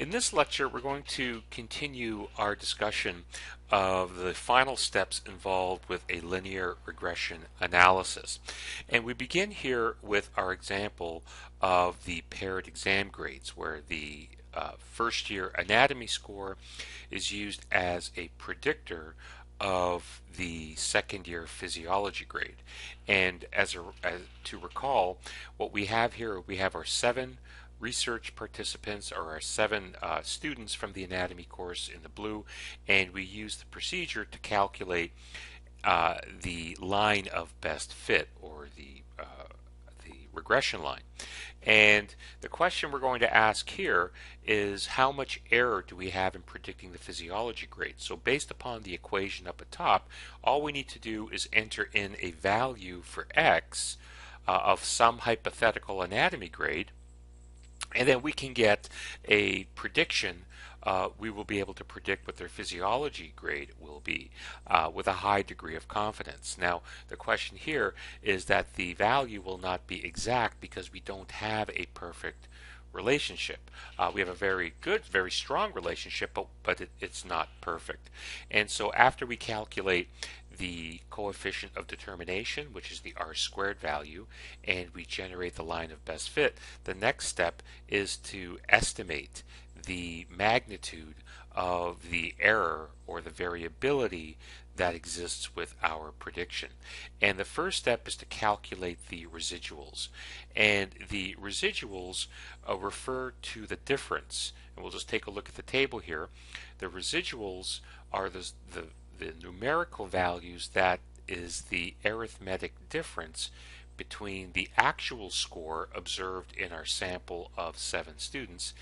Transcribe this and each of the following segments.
In this lecture, we're going to continue our discussion of the final steps involved with a linear regression analysis. And we begin here with our example of the paired exam grades, where the first year anatomy score is used as a predictor of the second year physiology grade. And to recall, what we have here, we have our 7 research participants, or our 7 students from the anatomy course in the blue, and we use the procedure to calculate the line of best fit, or the regression line. And the question we're going to ask here is, how much error do we have in predicting the physiology grade? So based upon the equation up at top, all we need to do is enter in a value for x of some hypothetical anatomy grade, and then we can get a prediction. We will be able to predict what their physiology grade will be with a high degree of confidence. Now, the question here is that the value will not be exact because we don't have a perfect relationship. We have a very good, very strong relationship, but it's not perfect. And so after we calculate the coefficient of determination, which is the r-squared value, and we generate the line of best fit, the next step is to estimate the magnitude of the error or the variability that exists with our prediction. And the first step is to calculate the residuals. And the residuals refer to the difference. And we'll just take a look at the table here. The residuals are the numerical values that is the arithmetic difference between the actual score observed in our sample of 7 students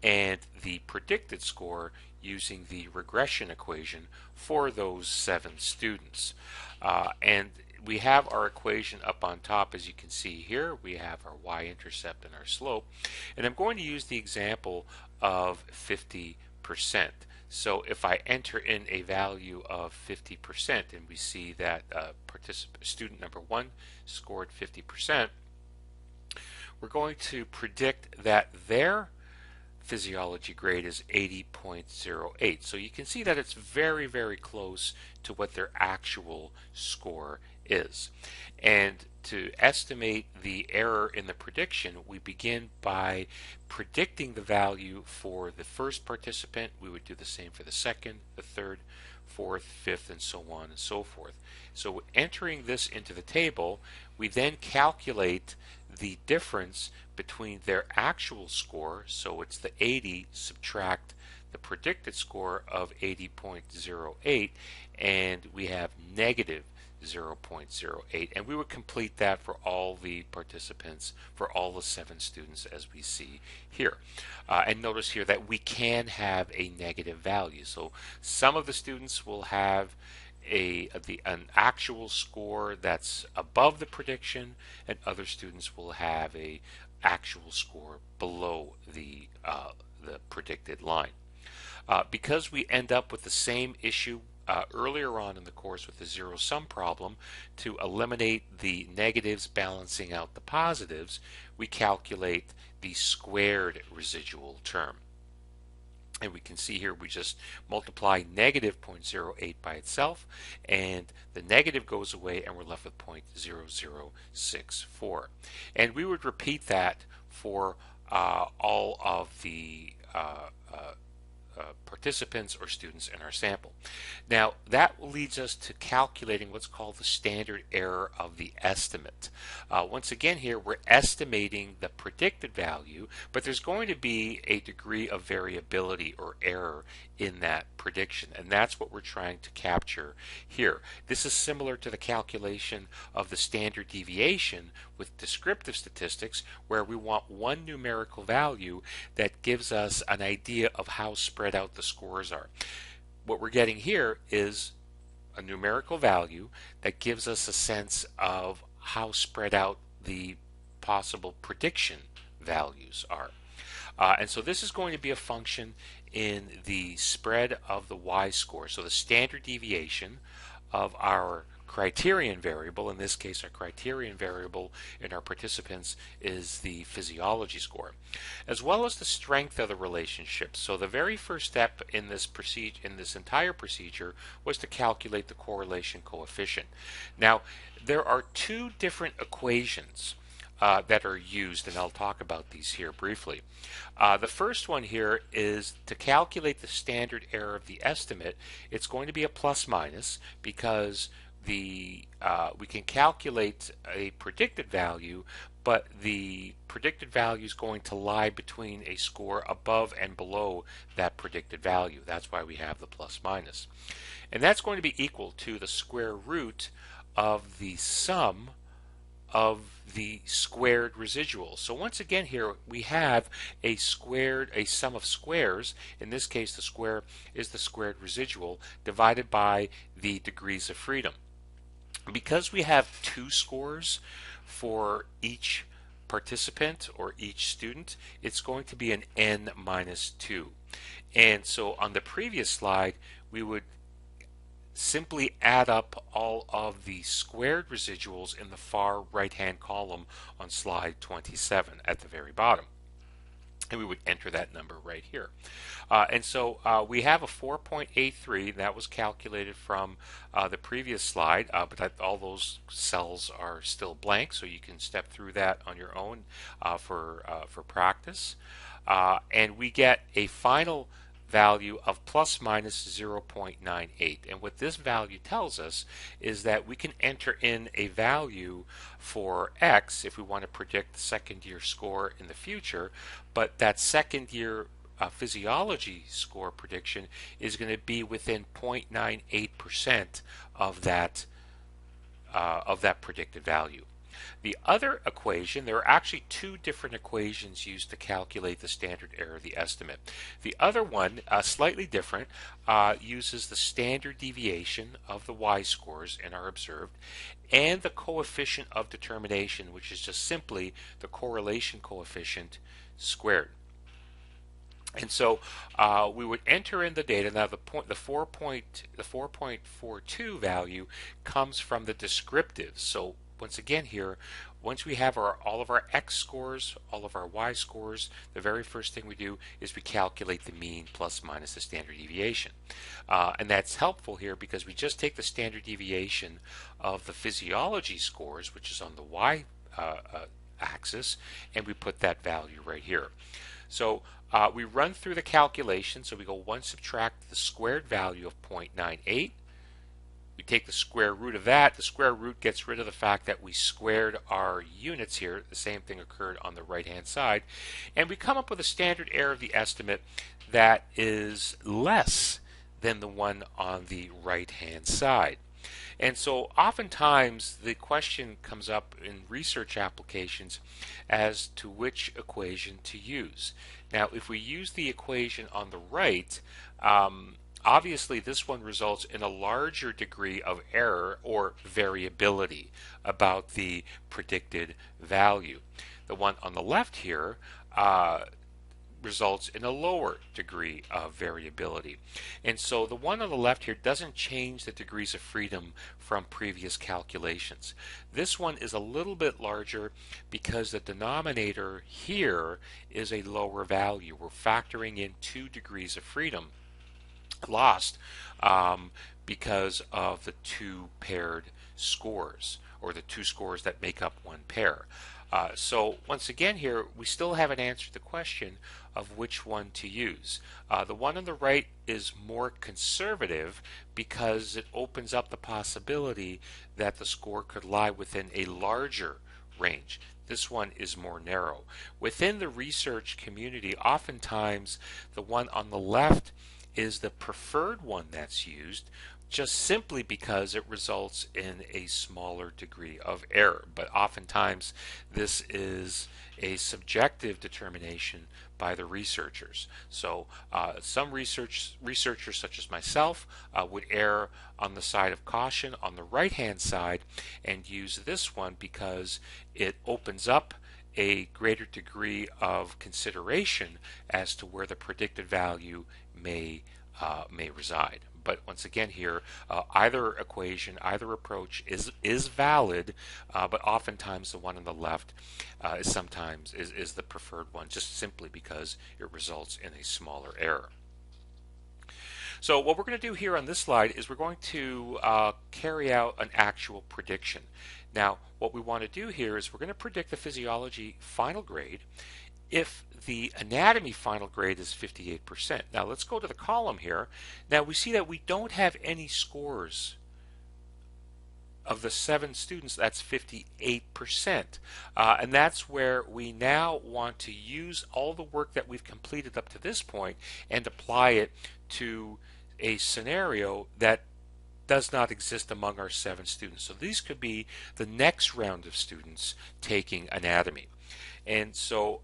and the predicted score using the regression equation for those 7 students. And we have our equation up on top, as you can see here. We have our y-intercept and our slope. And I'm going to use the example of 50%. So if I enter in a value of 50%, and we see that student number 1 scored 50%, we're going to predict that their physiology grade is 80.08. So you can see that it's very, very close to what their actual score is. And to estimate the error in the prediction, we begin by predicting the value for the first participant. We would do the same for the second, the third, fourth, fifth, and so on and so forth. So entering this into the table, we then calculate the difference between their actual score, so it's the 80, subtract the predicted score of 80.08, and we have negative 0.08, and we would complete that for all the participants, for all the 7 students, as we see here. And notice here that we can have a negative value. So some of the students will have an actual score that's above the prediction, and other students will have a actual score below the predicted line. Because we end up with the same issue earlier on in the course with the zero-sum problem, to eliminate the negatives balancing out the positives, we calculate the squared residual term. And we can see here we just multiply negative 0.08 by itself, and the negative goes away, and we're left with 0.0064. And we would repeat that for all of the participants or students in our sample. Now that leads us to calculating what's called the standard error of the estimate. Once again here, we're estimating the predicted value, but there's going to be a degree of variability or error in that prediction, and that's what we're trying to capture here. This is similar to the calculation of the standard deviation with descriptive statistics, where we want one numerical value that gives us an idea of how spread out the scores are. What we're getting here is a numerical value that gives us a sense of how spread out the possible prediction values are. And so this is going to be a function in the spread of the y-score. So the standard deviation of our criterion variable. In this case, our criterion variable in our participants is the physiology score, as well as the strength of the relationship. So the very first step in this entire procedure was to calculate the correlation coefficient. Now, there are two different equations that are used, and I'll talk about these here briefly. The first one here is to calculate the standard error of the estimate. It's going to be a plus minus because we can calculate a predicted value, but the predicted value is going to lie between a score above and below that predicted value. That's why we have the plus minus. And that's going to be equal to the square root of the sum of the squared residual. So once again here we have a sum of squares. In this case, the square is the squared residual divided by the degrees of freedom. Because we have two scores for each participant or each student, it's going to be an n minus 2. And so on the previous slide, we would simply add up all of the squared residuals in the far right hand column on slide 27 at the very bottom, and we would enter that number right here. And so we have a 4.83 that was calculated from the previous slide, but all those cells are still blank, so you can step through that on your own for practice. And we get a final value of plus minus 0.98. And what this value tells us is that we can enter in a value for X if we want to predict the second year score in the future, but that second year physiology score prediction is going to be within 0.98% of that predicted value. The other equation, there are actually two different equations used to calculate the standard error of the estimate. The other one, slightly different, uses the standard deviation of the y-scores in our observed and the coefficient of determination, which is just simply the correlation coefficient squared. And so we would enter in the data. Now the 4.42 value comes from the descriptive. So once again here, once we have all of our x scores, all of our y scores, the very first thing we do is we calculate the mean plus minus the standard deviation. And that's helpful here because we just take the standard deviation of the physiology scores, which is on the y axis, and we put that value right here. So we run through the calculation. So we go 1 subtract the squared value of 0.98. We take the square root of that. The square root gets rid of the fact that we squared our units here. The same thing occurred on the right hand side. And we come up with a standard error of the estimate that is less than the one on the right hand side. And so oftentimes the question comes up in research applications as to which equation to use. Now if we use the equation on the right, obviously this one results in a larger degree of error or variability about the predicted value. The one on the left here results in a lower degree of variability. And so the one on the left here doesn't change the degrees of freedom from previous calculations. This one is a little bit larger because the denominator here is a lower value. We're factoring in 2 degrees of freedom lost because of the 2 paired scores, or the 2 scores that make up one pair. So once again here, we still haven't answered the question of which one to use. The one on the right is more conservative because it opens up the possibility that the score could lie within a larger range. This one is more narrow. Within the research community, oftentimes the one on the left is the preferred one that's used, just simply because it results in a smaller degree of error. But oftentimes this is a subjective determination by the researchers. So some researchers such as myself would err on the side of caution on the right hand side and use this one because it opens up a greater degree of consideration as to where the predicted value may may reside. But once again here, either equation, either approach is valid, but oftentimes the one on the left is the preferred one, just simply because it results in a smaller error. So what we're going to do here on this slide is we're going to carry out an actual prediction. Now, what we want to do here is we're going to predict the physiology final grade if the anatomy final grade is 58%. Now let's go to the column here. Now we see that we don't have any scores of the 7 students. That's 58%. And that's where we now want to use all the work that we've completed up to this point and apply it to a scenario that does not exist among our 7 students. So these could be the next round of students taking anatomy. And so,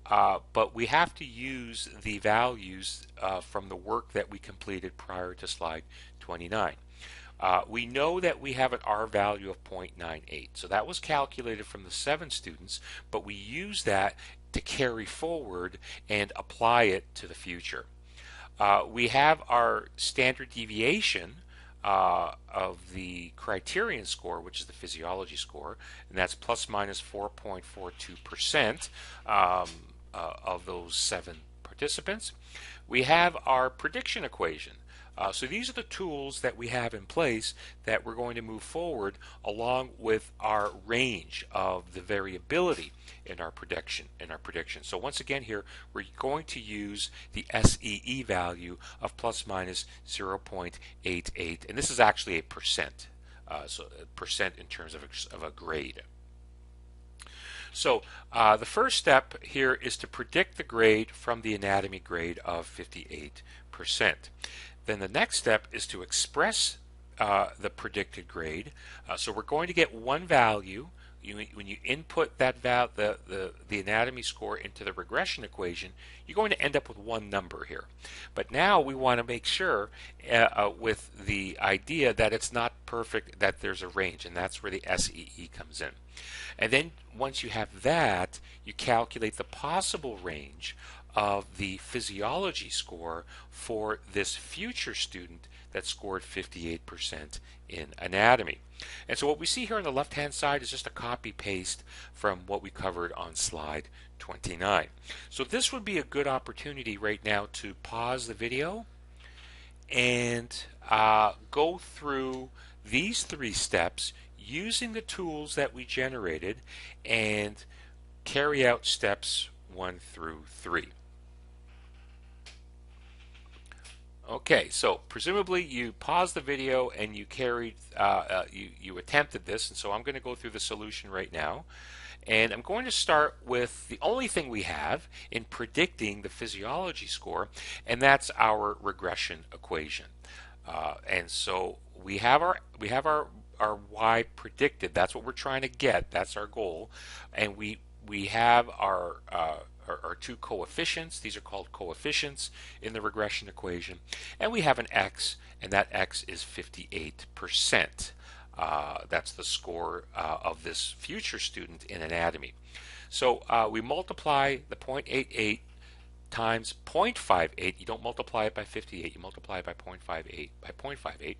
but we have to use the values from the work that we completed prior to slide 29. We know that we have an R value of 0.98. So that was calculated from the 7 students, but we use that to carry forward and apply it to the future. We have our standard deviation of the criterion score, which is the physiology score, and that's plus minus 4.42% of those 7 participants. We have our prediction equation. So these are the tools that we have in place that we're going to move forward along with our range of the variability in our prediction. So once again here, we're going to use the SEE value of plus minus 0.88, and this is actually a percent. So a percent in terms of a grade. So the first step here is to predict the grade from the anatomy grade of 58%. Then the next step is to express the predicted grade. So we're going to get one value. When you input that the anatomy score into the regression equation, you're going to end up with one number here. But now we want to make sure with the idea that it's not perfect, that there's a range, and that's where the SEE comes in. And then once you have that, you calculate the possible range of the physiology score for this future student that scored 58% in anatomy. And so what we see here on the left hand side is just a copy paste from what we covered on slide 29. So this would be a good opportunity right now to pause the video and go through these 3 steps using the tools that we generated and carry out steps 1 through 3. Okay, so presumably you paused the video and you carried, you attempted this, and so I'm going to go through the solution right now. And I'm going to start with the only thing we have in predicting the physiology score, and that's our regression equation. And so we have our Y predicted. That's what we're trying to get. That's our goal. And we have our 2 coefficients. These are called coefficients in the regression equation. And we have an X, and that X is 58%. That's the score of this future student in anatomy. So we multiply the 0.88 times 0.58. You don't multiply it by 58, you multiply it by 0.58.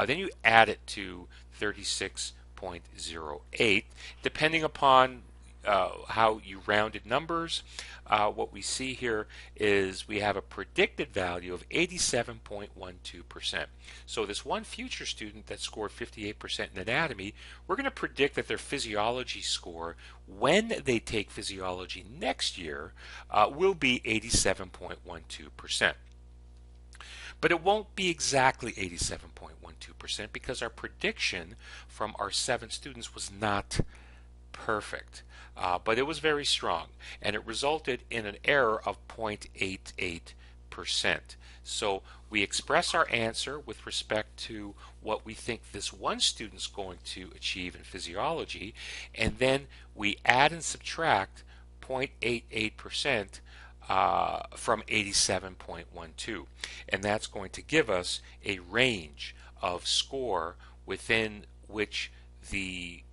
Then you add it to 36.08. Depending upon how you rounded numbers, what we see here is we have a predicted value of 87.12%. So this one future student that scored 58% in anatomy, we're going to predict that their physiology score when they take physiology next year will be 87.12%. But it won't be exactly 87.12% because our prediction from our 7 students was not perfect. But it was very strong, and it resulted in an error of 0.88%. So we express our answer with respect to what we think this one student's going to achieve in physiology, and then we add and subtract 0.88% from 87.12, and that's going to give us a range of score within which the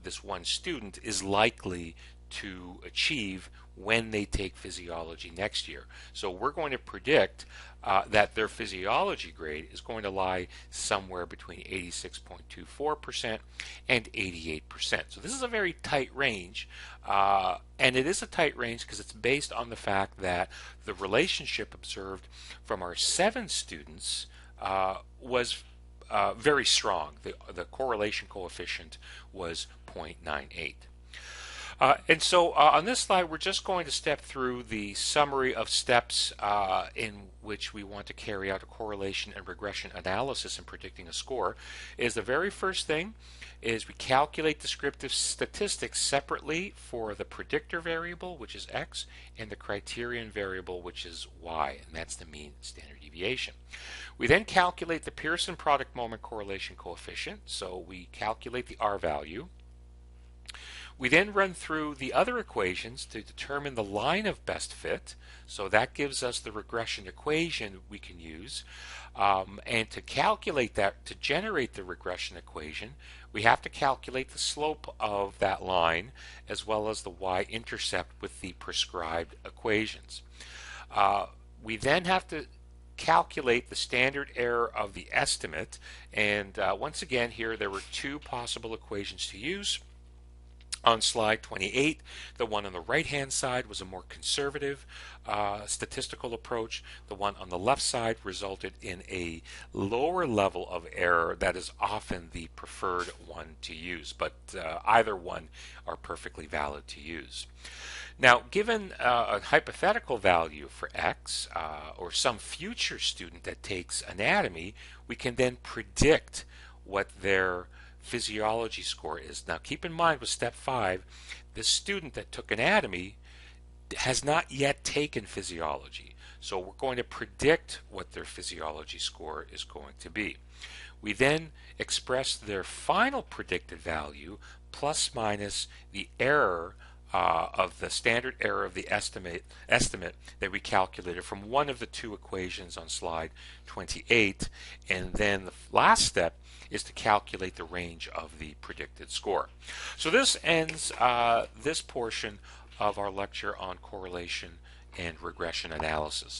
this one student is likely to achieve when they take physiology next year. So we're going to predict that their physiology grade is going to lie somewhere between 86.24% and 88%. So this is a very tight range, and it is a tight range because it's based on the fact that the relationship observed from our 7 students was very strong. The correlation coefficient was 0.98. And so on this slide, we're just going to step through the summary of steps in which we want to carry out a correlation and regression analysis in predicting a score. Is the very first thing is we calculate descriptive statistics separately for the predictor variable, which is x, and the criterion variable, which is y, and that's the mean standard deviation. We then calculate the Pearson product moment correlation coefficient, so we calculate the R value. We then run through the other equations to determine the line of best fit, so that gives us the regression equation we can use. And to calculate that, to generate the regression equation, we have to calculate the slope of that line as well as the y-intercept with the prescribed equations. We then have to calculate the standard error of the estimate, and once again here there were 2 possible equations to use. On slide 28, the one on the right-hand side was a more conservative statistical approach. The one on the left side resulted in a lower level of error that is often the preferred one to use, but either one are perfectly valid to use. Now, given a hypothetical value for x, or some future student that takes anatomy, we can then predict what their physiology score is. Now keep in mind with step 5, this student that took anatomy has not yet taken physiology. So we're going to predict what their physiology score is going to be. We then express their final predicted value plus minus the error of the standard error of the estimate that we calculated from one of the 2 equations on slide 28, and then the last step is to calculate the range of the predicted score. So this ends this portion of our lecture on correlation and regression analysis.